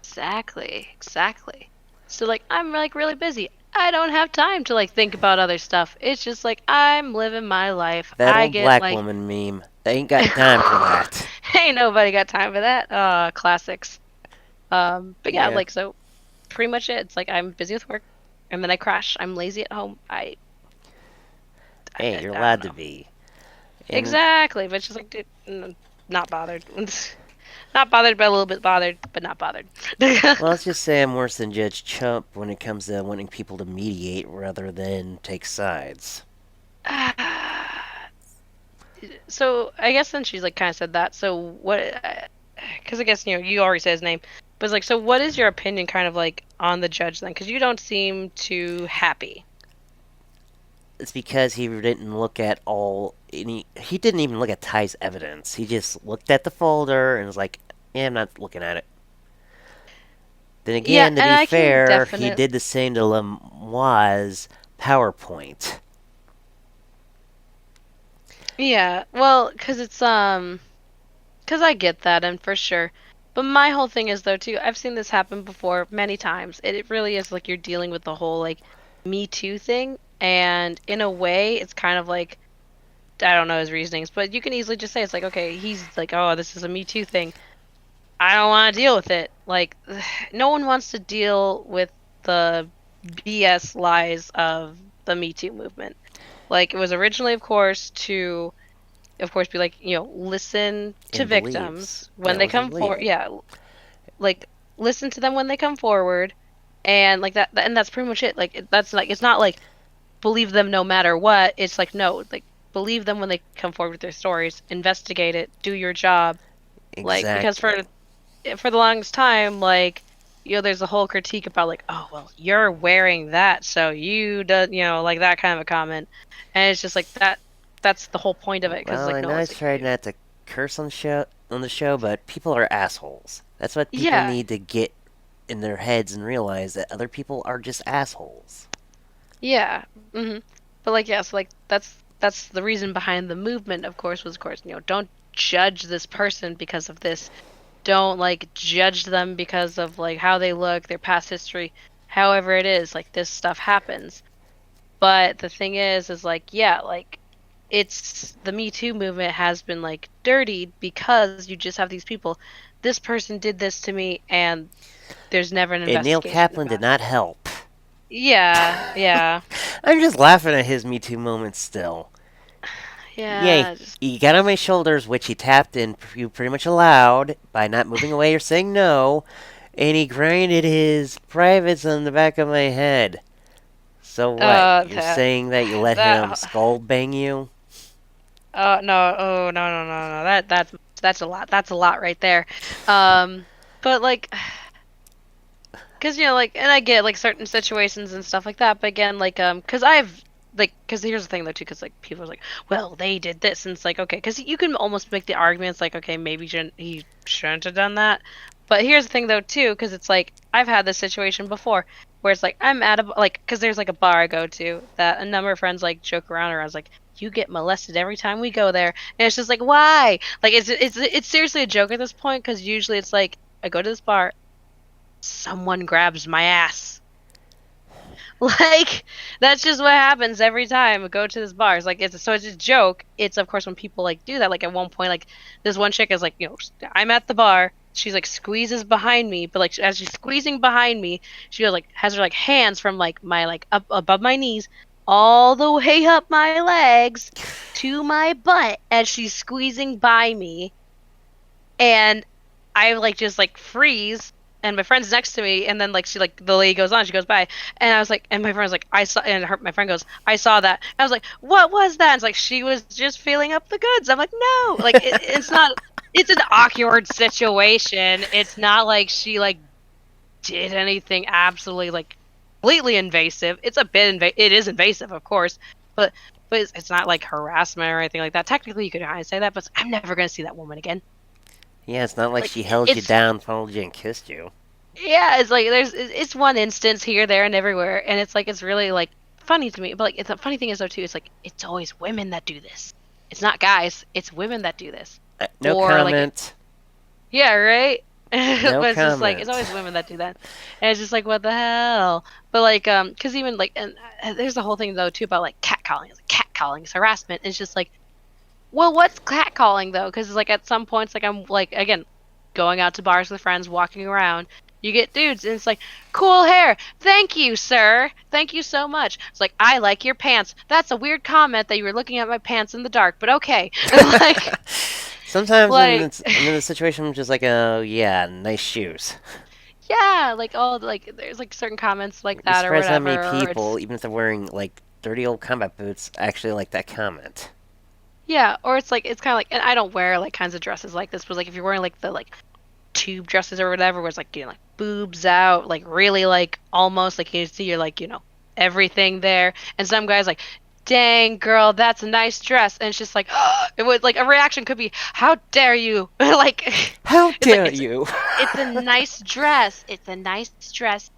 exactly. So like I'm like really busy. I don't have time to like think about other stuff. It's just like I'm living my life. That I old get black like woman meme. They ain't got time for that. ain't nobody got time for that. Classics. But yeah, Yeah. like so pretty much it. It's like I'm busy with work and then I crash. I'm lazy at home. Hey, you're I don't allowed to know. be. And Exactly, but it's just like dude, not bothered. Not bothered, but a little bit bothered, but not bothered. well, let's just say I'm worse than Judge Chump when it comes to wanting people to mediate rather than take sides. So I guess then she's like kind of said that. So what? Because I guess you already said his name, but it's like so. What is your opinion, kind of like on the judge then? Because you don't seem too happy. It's because he didn't look at all. He didn't even look at Ty's evidence. He just looked at the folder and was like, "Yeah, I'm not looking at it." Then Yeah, again, to and be I can fair, he definitely. did the same to Lemoi's PowerPoint. Yeah, well, because I get that, and for sure. But my whole thing is though too. I've seen this happen before many times. It really is like you're dealing with the whole like Me Too thing, and in a way, it's kind of like I don't know his reasonings, but you can easily just say it's like, okay, he's like, oh, this is a Me Too thing. I don't want to deal with it. Like, no one wants to deal with the BS lies of the Me Too movement. Like, it was originally, of course, be like, listen to And believes. victims when That they was come for, illegal. yeah, like listen to them when they come forward, and like that, and that's pretty much it. Like, that's like, it's not like believe them no matter what. It's like no, like believe them when they come forward with their stories, investigate it, do your job. Like because Exactly. for the longest time, like there's a whole critique about like, oh well, you're wearing that, so you do, like that kind of a comment, and it's just like that. That's the whole point of it, because Well, like I no, know I it's like tried not to curse on the show, but people are assholes. That's what people yeah, need to get in their heads and realize that other people are just assholes. yeah, but like yeah, so like that's the reason behind the movement, of course, was of course don't judge this person because of this. Don't like judge them because of like how they look, their past history, however it is. Like this stuff happens. But the thing is like, yeah, like it's the Me Too movement has been like dirtied because you just have these people. This person did this to me, and there's never an And Neil investigation Kaplan did about it. not help. Yeah. I'm just laughing at his Me Too moments still. Yay. Yeah, just He got on my shoulders, which he tapped and you pretty much allowed by not moving away or saying no, and he grinded his privates on the back of my head. So what? You're that saying that you let him that skull bang you? no, oh no. That's a lot. That's a lot right there. Um but like cuz like and I get like certain situations and stuff like that, but again cuz I've like cuz here's the thing though too cuz like people are like, "Well, they did this." And it's like, "Okay, cuz you can almost make the arguments like, okay, maybe he shouldn't have done that." But here's the thing though too cuz it's like I've had this situation before where it's like I'm at a like cuz there's like a bar I go to that a number of friends like joke around or I was like, "You get molested every time we go there." And it's just like, "Why?" Like it's seriously a joke at this point cuz usually it's like I go to this bar, someone grabs my ass. Like that's just what happens every time I go to this bar. It's like it's a joke. It's of course when people like do that. Like at one point, like this one chick is like, I'm at the bar. She's like squeezes behind me, but like as she's squeezing behind me, she goes like has her like hands from like my like up above my knees all the way up my legs to my butt as she's squeezing by me, and I like just like freeze, and my friend's next to me, and then like she like the lady goes on, she goes by, and I was like, and my friend was like, I saw, and my friend goes, I saw that. I was like, what was that? And it's like she was just feeling up the goods. I'm like, no, like it's not. It's an awkward situation. It's not like she like did anything absolutely like completely invasive. It's a bit it is invasive, of course, but it's not like harassment or anything like that. Technically, you could kind of say that, but I'm never gonna see that woman again. Yeah, it's not like Like she held you it's down, followed you, and kissed you. yeah, it's like it's one instance here, there, and everywhere, and it's like it's really like funny to me. But like it's the funny thing is though too, it's like it's always women that do this. It's not guys, it's women that do this. No Or like comment. yeah, right. No But it's just like it's comment. always women that do that, and it's just like what the hell. But like because even like and there's the whole thing though too about like catcalling. It's like catcalling is harassment. It's just like well, what's catcalling though? Because it's like at some points, like I'm like again, going out to bars with friends, walking around, you get dudes, and it's like, cool hair, thank you, sir, thank you so much. It's like I like your pants. That's a weird comment that you were looking at my pants in the dark, but okay. like, Sometimes when like, I'm in the situation, I'm just like, oh yeah, nice shoes. yeah, like all like there's like certain comments like You're that or surprised how whatever. many Or it's people, even if they're wearing like dirty old combat boots, actually like that comment. yeah, or it's like it's kind of like, and I don't wear like kinds of dresses like this, but like if you're wearing like the like tube dresses or whatever, where it's like like boobs out, like really like almost like you see your like everything there, and some guys like, dang girl, that's a nice dress, and it's just like it would like a reaction could be, how dare you, like How it's like dare you? it's a nice dress, it's a nice dress.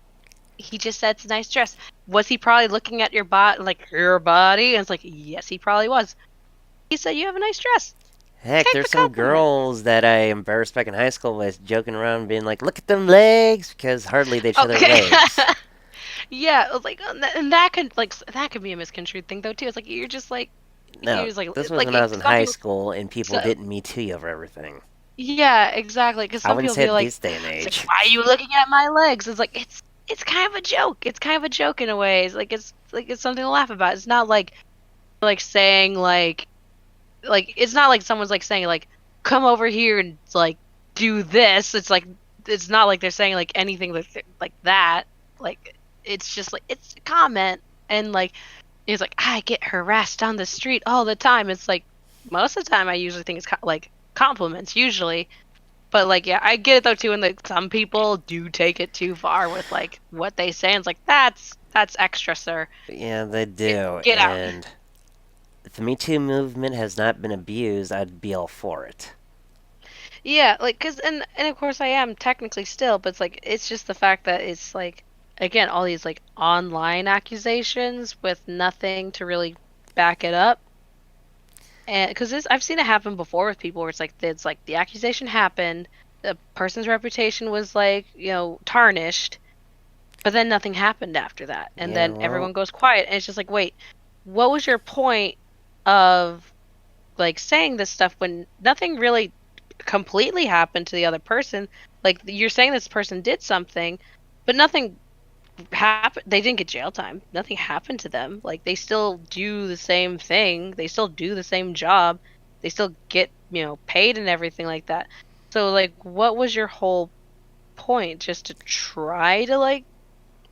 He just said it's a nice dress. Was he probably looking at your body, like your body? And it's like, yes, he probably was. He said you have a nice dress. Heck, Take there's the some compliment. girls that I embarrassed back in high school with joking around being like, look at them legs, because hardly they'd show their Okay. legs. Yeah, it was like, and that could like that could be a misconstrued thing though too. It's like you're No, just like this was when I was in some high people. school and people So, didn't me too over everything. yeah, exactly. Because I some wouldn't people say be it like, this day and it's like, age. why are you looking at my legs? It's like it's kind of a joke. It's kind of a joke in a way. It's like it's something to laugh about. It's not like saying like it's not like someone's like saying like come over here and like do this. It's like it's not like they're saying like anything like that. Like it's just like it's a comment, and like it's like I get harassed on the street all the time. It's like most of the time I usually think it's like compliments usually. But like yeah, I get it though too, and like some people do take it too far with like what they say. And it's like that's extra, sir. Yeah, they do. Get out. And if the Me Too movement has not been abused, I'd be all for it. Yeah, like cuz and of course I am technically still, but it's like it's just the fact that it's like again all these like online accusations with nothing to really back it up. And cuz I've seen it happen before with people where it's like the accusation happened, the person's reputation was like, tarnished, but then nothing happened after that. And Yeah, then well, everyone goes quiet and it's just like, "Wait, what was your point of like saying this stuff when nothing really completely happened to the other person? Like you're saying this person did something, but nothing they didn't get jail time. Nothing happened to them. Like they still do the same thing. They still do the same job. They still get, paid and everything like that. So like what was your whole point? Just to try to like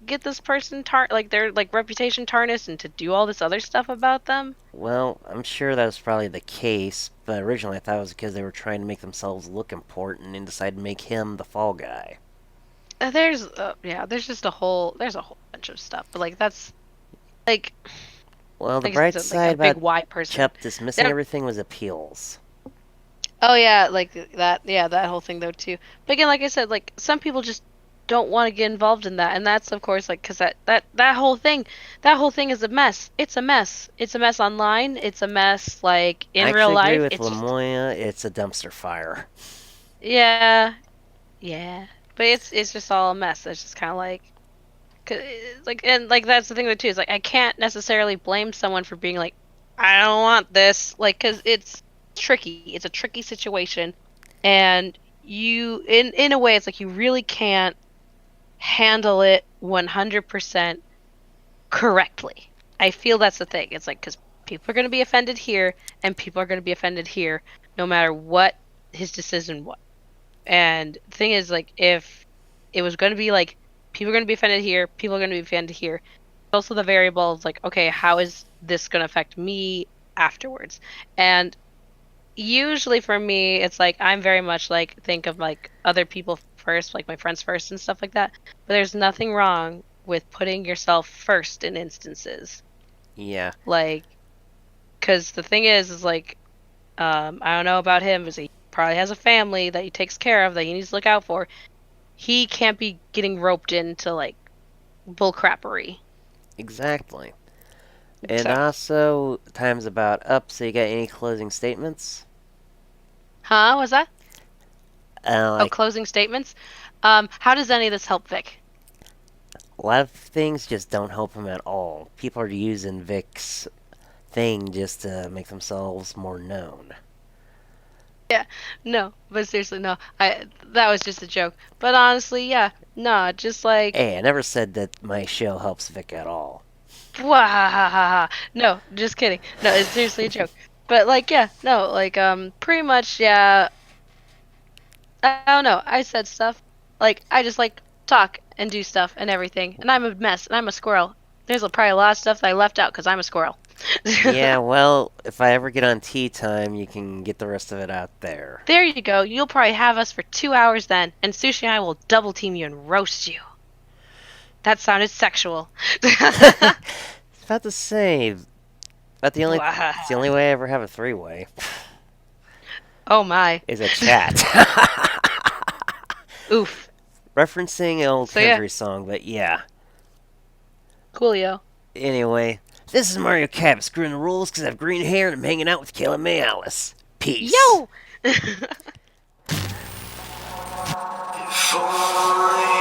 get this person like their like reputation tarnished and to do all this other stuff about them? Well, I'm sure that was probably the case, but originally I thought it was because they were trying to make themselves look important and decided to make him the fall guy. There's just there's a whole bunch of stuff. But like that's like Well, the like I bright said, like a side big about white person. Chup dismissing They're everything was appeals. Oh yeah, like that. Yeah, that whole thing though too. But again, like I said, like some people just don't want to get involved in that, and that's of course like because that whole thing is a mess. It's a mess. It's a mess online. It's a mess like I in real actually agree life. with It's just Lamoya. It's a dumpster fire. yeah, yeah. But it's just all a mess. It's just kind of like. Like and like that's the thing though too is like I can't necessarily blame someone for being like I don't want this like because it's tricky. It's a tricky situation, and you in a way it's like you really can't handle it 100% correctly. I feel that's the thing. It's like because people are going to be offended here, and people are going to be offended here, no matter what his decision was. And the thing is, like, if it was going to be like people are going to be offended here, people are going to be offended here. Also, the variable is like, okay, how is this going to affect me afterwards? And usually for me, it's like I'm very much like think of like other people first, like my friends first and stuff like that. But there's nothing wrong with putting yourself first in instances. Yeah, Like, because the thing is like, I don't know about him, is he probably has a family that he takes care of that he needs to look out for. He can't be getting roped into like bullcrappery. exactly. And So, also, time's about up, so you got any closing statements? huh? What's that? Oh, Like, closing statements. How does any of this help Vic? a lot of things just don't help him at all. People are using Vic's thing just to make themselves more known. Yeah, no, but seriously, no. That was just a joke. But honestly, yeah, no, just like Hey, I never said that my show helps Vic at all. Wahahaha. No, just kidding. No, it's seriously a joke. But like, yeah, no, like, pretty much, yeah. I don't know. I said stuff. Like, I just like talk and do stuff and everything. And I'm a mess and I'm a squirrel. There's probably a lot of stuff that I left out because I'm a squirrel. Yeah, well, if I ever get on tea time, you can get the rest of it out there. There you go. You'll probably have us for 2 hours then, and Sushi and I will double team you and roast you. That sounded sexual. It's about to say, but it's the only way I ever have a three-way Oh my. is a chat. Oof. Referencing an old So yeah, country song, but yeah. coolio. Anyway, this is Mario Cabot screwing the rules because I have green hair and I'm hanging out with Kayla May Alice. Peace. Yo! If only